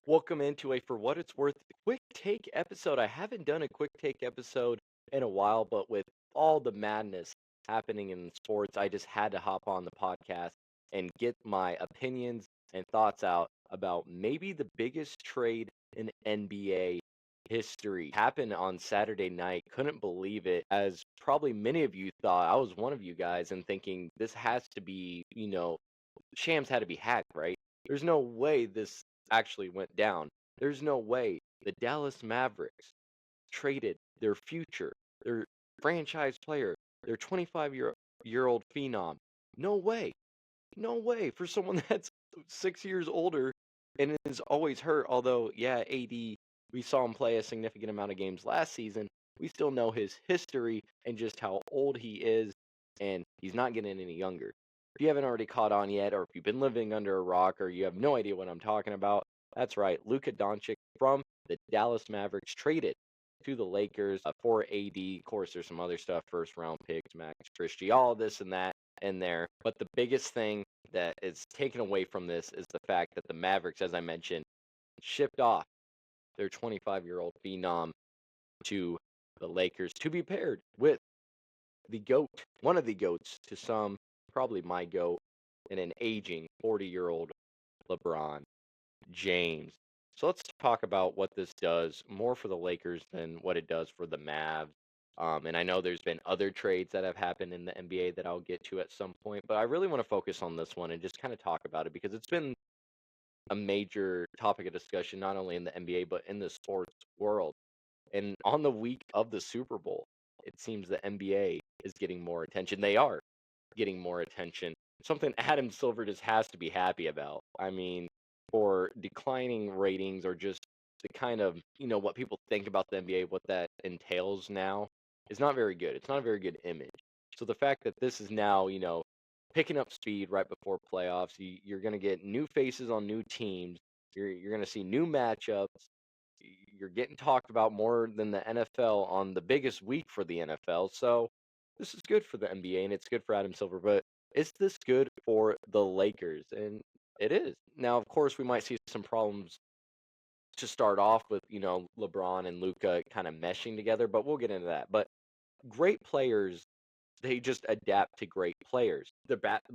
Welcome into a For What It's Worth quick take episode. I haven't done a quick take episode in a while, but with all the madness happening in sports, I just had to hop on the podcast and get my opinions and thoughts out about maybe the biggest trade in NBA history. Happened on Saturday night. Couldn't believe it. As probably many of you thought, I was one of you guys and thinking this has to be, Shams had to be hacked, right? There's no way this actually went down. There's no way the Dallas Mavericks traded their future, their franchise player, their 25-year old phenom. No way. No way for someone that's 6 years older and is always hurt. Although, yeah, AD, we saw him play a significant amount of games last season. We still know his history and just how old he is, and he's not getting any younger. If you haven't already caught on yet, or if you've been living under a rock, or you have no idea what I'm talking about, that's right. Luka Doncic from the Dallas Mavericks traded to the Lakers for AD. Of course, there's some other stuff, first round picks, Max Christie, all this and that in there. But the biggest thing that is taken away from this is the fact that the Mavericks, as I mentioned, shipped off their 25-year-old phenom to the Lakers to be paired with the GOAT, one of the GOATs to some, probably my GOAT, and an aging 40-year-old LeBron James. So let's talk about what this does more for the Lakers than what it does for the Mavs. And I know there's been other trades that have happened in the NBA that I'll get to at some point, but I really want to focus on this one and just kind of talk about it because it's been a major topic of discussion, not only in the NBA, but in the sports world. And on the week of the Super Bowl, it seems the NBA is getting more attention. They are getting more attention. Something Adam Silver just has to be happy about. I mean, for declining ratings or just the kind of, what people think about the NBA, what that entails now is not very good. It's not a very good image. So the fact that this is now, picking up speed right before playoffs, you're going to get new faces on new teams. You're going to see new matchups. You're getting talked about more than the NFL on the biggest week for the NFL. So this is good for the NBA and it's good for Adam Silver. But is this good for the Lakers? And it is. Now, of course, we might see some problems to start off with, LeBron and Luka kind of meshing together, but we'll get into that. But great players, they just adapt to great players.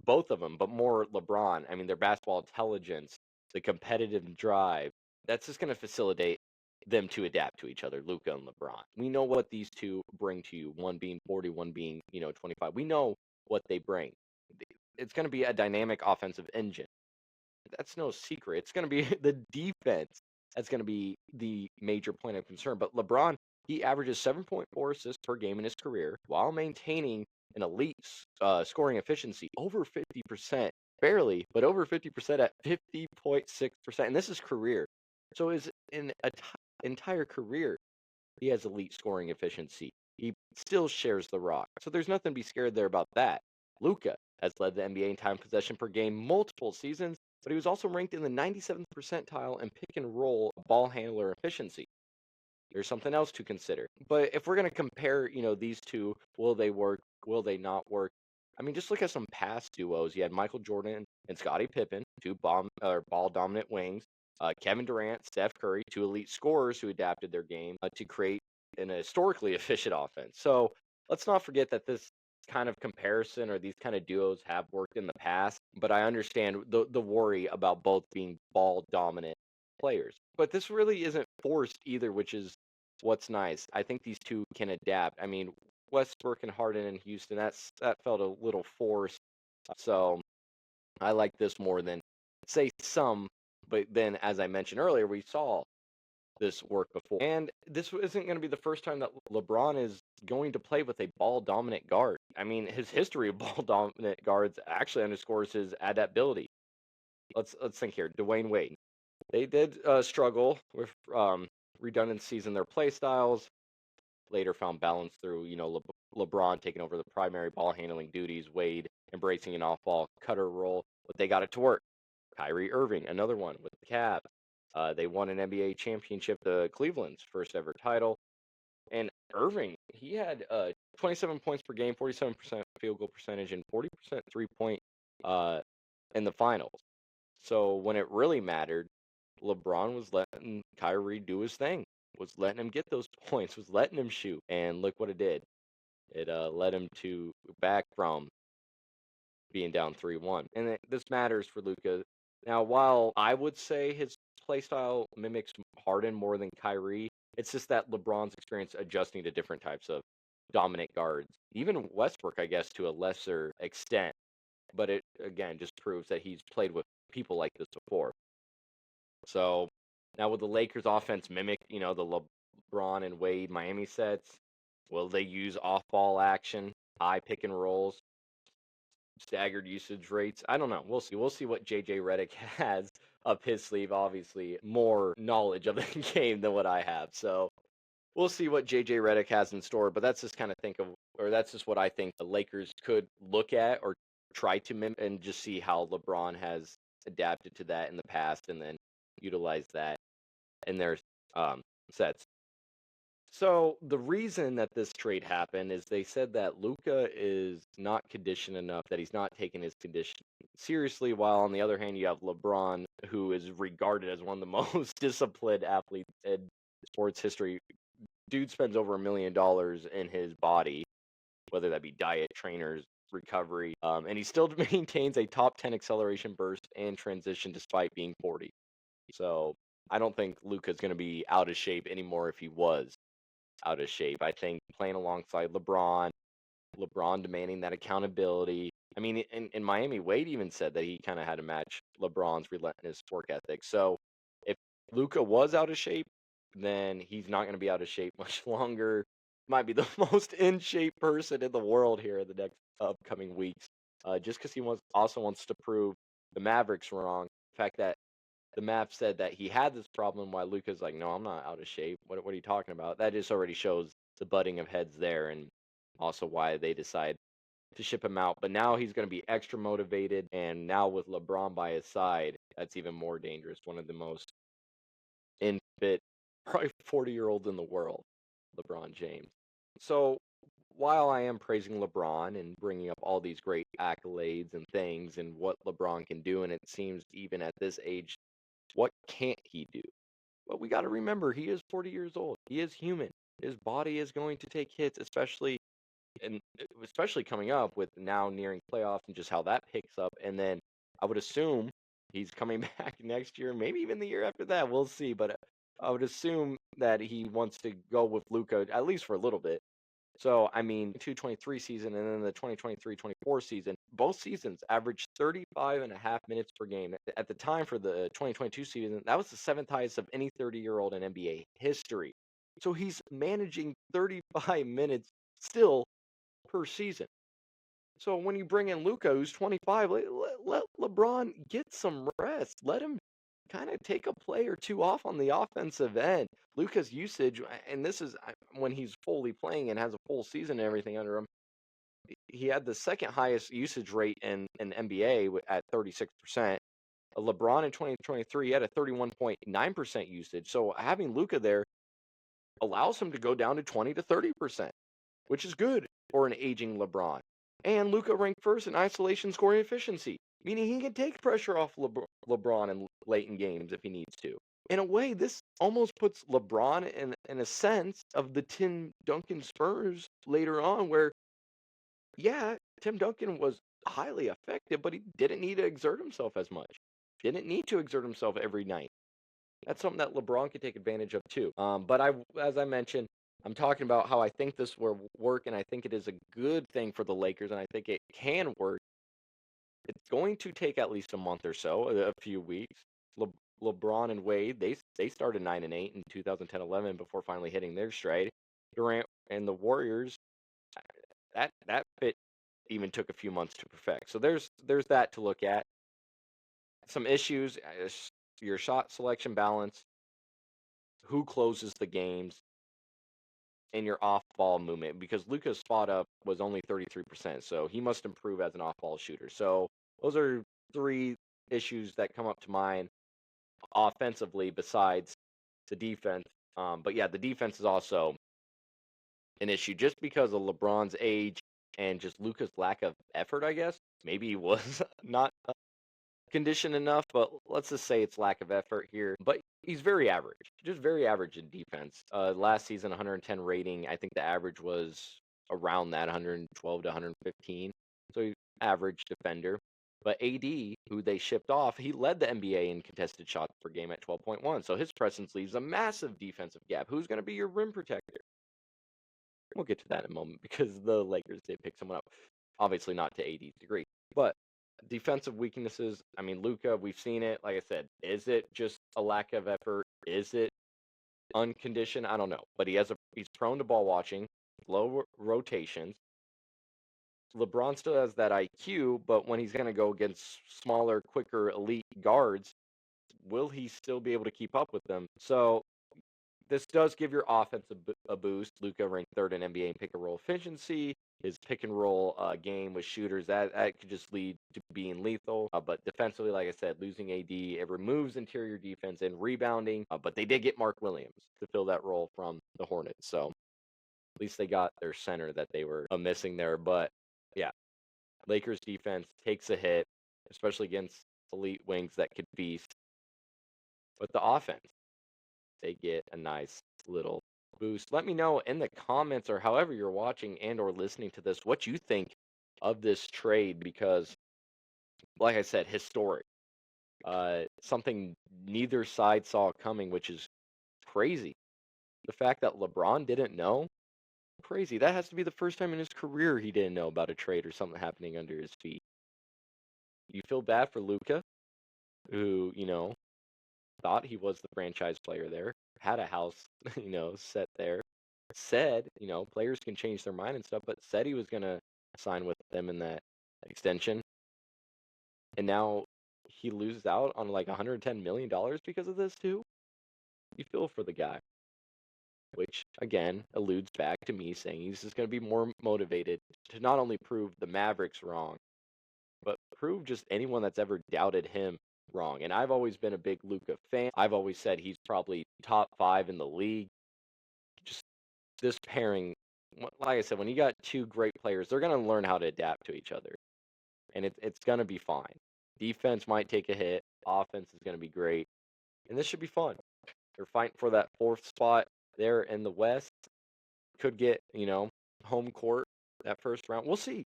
Both of them, but more LeBron. I mean, their basketball intelligence, the competitive drive, that's just going to facilitate them to adapt to each other, Luka and LeBron. We know what these two bring to you, one being 40, one being, 25. We know what they bring. It's going to be a dynamic offensive engine. That's no secret. It's going to be the defense that's going to be the major point of concern. But LeBron, he averages 7.4 assists per game in his career while maintaining an elite scoring efficiency over 50%, barely, but over 50% at 50.6%. And this is career. So his entire career, he has elite scoring efficiency. He still shares the rock. So there's nothing to be scared there about that. Luka has led the NBA in time possession per game multiple seasons, but he was also ranked in the 97th percentile in pick and roll ball handler efficiency. There's something else to consider. But if we're going to compare, these two, will they work? Will they not work? I mean, just look at some past duos. You had Michael Jordan and Scottie Pippen, two ball dominant wings. Kevin Durant, Steph Curry, two elite scorers who adapted their game to create an historically efficient offense. So let's not forget that this kind of comparison or these kind of duos have worked in the past, but I understand the worry about both being ball dominant players. But this really isn't forced either, which is what's nice. I think these two can adapt. I mean, Westbrook and Harden in Houston, that felt a little forced. So I like this more than say some, but then as I mentioned earlier, we saw this work before. And this isn't going to be the first time that LeBron is going to play with a ball dominant guard. I mean, his history of ball dominant guards actually underscores his adaptability. Let's think here. Dwayne Wade. They did struggle with redundancies in their play styles. Later found balance through, LeBron taking over the primary ball handling duties, Wade embracing an off-ball cutter role, but they got it to work. Kyrie Irving, another one with the Cavs. They won an NBA championship, the Cleveland's first ever title. And Irving, he had 27 points per game, 47% field goal percentage, and 40% three-point in the finals. So when it really mattered, LeBron was letting Kyrie do his thing, was letting him get those points, was letting him shoot, and look what it did. It led him to back from being down 3-1. And this matters for Luka. Now, while I would say his play style mimics Harden more than Kyrie, it's just that LeBron's experience adjusting to different types of dominant guards. Even Westbrook, I guess, to a lesser extent. But it, again, just proves that he's played with people like this before. So now will the Lakers offense mimic, the LeBron and Wade Miami sets? Will they use off-ball action, high pick and rolls, staggered usage rates? I don't know. We'll see. We'll see what JJ Redick has up his sleeve. Obviously, more knowledge of the game than what I have. So we'll see what JJ Redick has in store. But that's just kind of that's just what I think the Lakers could look at or try to mimic and just see how LeBron has adapted to that in the past and then utilize that in their sets. So the reason that this trade happened is they said that Luka is not conditioned enough, that he's not taking his condition seriously, while on the other hand you have LeBron, who is regarded as one of the most disciplined athletes in sports history. Dude spends over $1 million in his body, whether that be diet, trainers, recovery, and he still maintains a top 10 acceleration burst and transition despite being 40. So I don't think Luka's going to be out of shape anymore if he was out of shape. I think playing alongside LeBron demanding that accountability. I mean, in Miami, Wade even said that he kind of had to match LeBron's relentless work ethic. So if Luka was out of shape, then he's not going to be out of shape much longer. Might be the most in shape person in the world here in the next upcoming weeks, just because he also wants to prove the Mavericks wrong. The fact that the Mavs said that he had this problem, while Luka's like, no, I'm not out of shape. What are you talking about? That just already shows the butting of heads there, and also why they decide to ship him out. But now he's going to be extra motivated, and now with LeBron by his side, that's even more dangerous. One of the most fit, probably 40-year-olds in the world, LeBron James. So while I am praising LeBron and bringing up all these great accolades and things and what LeBron can do, and it seems even at this age, what can't he do? But we got to remember, he is 40 years old. He is human. His body is going to take hits, especially coming up with now nearing playoffs and just how that picks up. And then I would assume he's coming back next year, maybe even the year after that. We'll see. But I would assume that he wants to go with Luka at least for a little bit. So, I mean, 2023 season and then the 2023-24 season, both seasons averaged 35 and a half minutes per game. At the time for the 2022 season, that was the seventh highest of any 30-year-old in NBA history. So he's managing 35 minutes still per season. So when you bring in Luka, who's 25, let LeBron get some rest. Let him kind of take a play or two off on the offensive end. Luka's usage, and this is when he's fully playing and has a full season and everything under him, he had the second highest usage rate in NBA at 36%. LeBron in 2023 had a 31.9% usage. So having Luka there allows him to go down to 20 to 30%, which is good for an aging LeBron. And Luka ranked first in isolation scoring efficiency, meaning he can take pressure off LeBron in late in games if he needs to. In a way, this almost puts LeBron in a sense of the Tim Duncan Spurs later on, where, yeah, Tim Duncan was highly effective, but he didn't need to exert himself as much. Didn't need to exert himself every night. That's something that LeBron could take advantage of too. But as I mentioned, I'm talking about how I think this will work, and I think it is a good thing for the Lakers, and I think it can work. It's going to take at least a month or so, a few weeks. LeBron and Wade, they started 9-8 in 2010-11 before finally hitting their stride. Durant and the Warriors, that fit even took a few months to perfect. So there's that to look at. Some issues, your shot selection balance, who closes the games, and your off-ball movement, because Luka's spot up was only 33%, so he must improve as an off-ball shooter. So those are three issues that come up to mind offensively besides the defense. But yeah, the defense is also an issue just because of LeBron's age and just Luka's lack of effort, I guess. Maybe he was not conditioned enough, but let's just say it's lack of effort here. But He's very average, just very average in defense. Last season, 110 rating. I think the average was around that 112 to 115. So average defender. But AD, who they shipped off, he led the NBA in contested shots per game at 12.1. So his presence leaves a massive defensive gap. Who's going to be your rim protector? We'll get to that in a moment because the Lakers did pick someone up. Obviously not to AD's degree, but defensive weaknesses. I mean, Luka, we've seen it. Like I said, is it just a lack of effort? Is it unconditioned? I don't know. But he's prone to ball watching, low rotations. LeBron still has that IQ, but when he's going to go against smaller, quicker, elite guards, will he still be able to keep up with them? So this does give your offense a boost. Luka ranked third in NBA in pick and roll efficiency. His pick and roll game with shooters that could just lead to being lethal. But defensively, like I said, losing AD, it removes interior defense and rebounding. But they did get Mark Williams to fill that role from the Hornets, so at least they got their center that they were missing there. But yeah, Lakers defense takes a hit, especially against elite wings that could feast. But the offense, they get a nice little boost. Let me know in the comments or however you're watching and or listening to this what you think of this trade because like I said, historic. Something neither side saw coming, which is crazy. The fact that LeBron didn't know, crazy. That has to be the first time in his career he didn't know about a trade or something happening under his feet. You feel bad for Luka, who, thought he was the franchise player there, had a house, set there, said, players can change their mind and stuff, but said he was going to sign with them in that extension. And now he loses out on like $110 million because of this, too. You feel for the guy, which again alludes back to me saying he's just going to be more motivated to not only prove the Mavericks wrong, but prove just anyone that's ever doubted him wrong. And I've always been a big Luka fan. I've always said he's probably top 5 in the league. Just this pairing, like I said, when you got two great players, they're going to learn how to adapt to each other. And it's going to be fine. Defense might take a hit. Offense is going to be great. And this should be fun. They're fighting for that 4th spot there in the West. Could get, home court that first round. We'll see.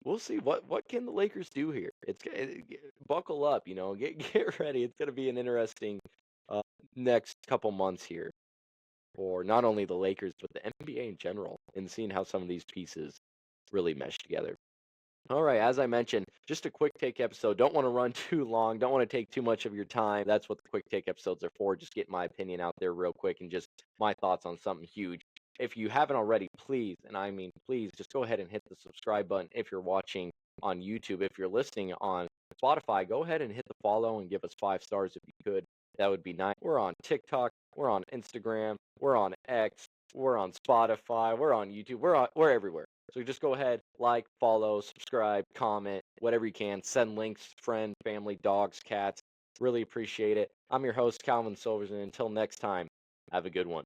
We'll see what can the Lakers do here. Buckle up, get ready. It's going to be an interesting next couple months here for not only the Lakers but the NBA in general, and seeing how some of these pieces really mesh together. All right, as I mentioned, just a quick take episode. Don't want to run too long. Don't want to take too much of your time. That's what the quick take episodes are for. Just get my opinion out there real quick and just my thoughts on something huge. If you haven't already, please, and I mean please, just go ahead and hit the subscribe button if you're watching on YouTube. If you're listening on Spotify, go ahead and hit the follow and give us 5 stars if you could. That would be nice. We're on TikTok. We're on Instagram. We're on X. We're on Spotify. We're on YouTube. We're everywhere. So just go ahead, like, follow, subscribe, comment, whatever you can. Send links, friend, family, dogs, cats. Really appreciate it. I'm your host, Calvin Silvers, and until next time, have a good one.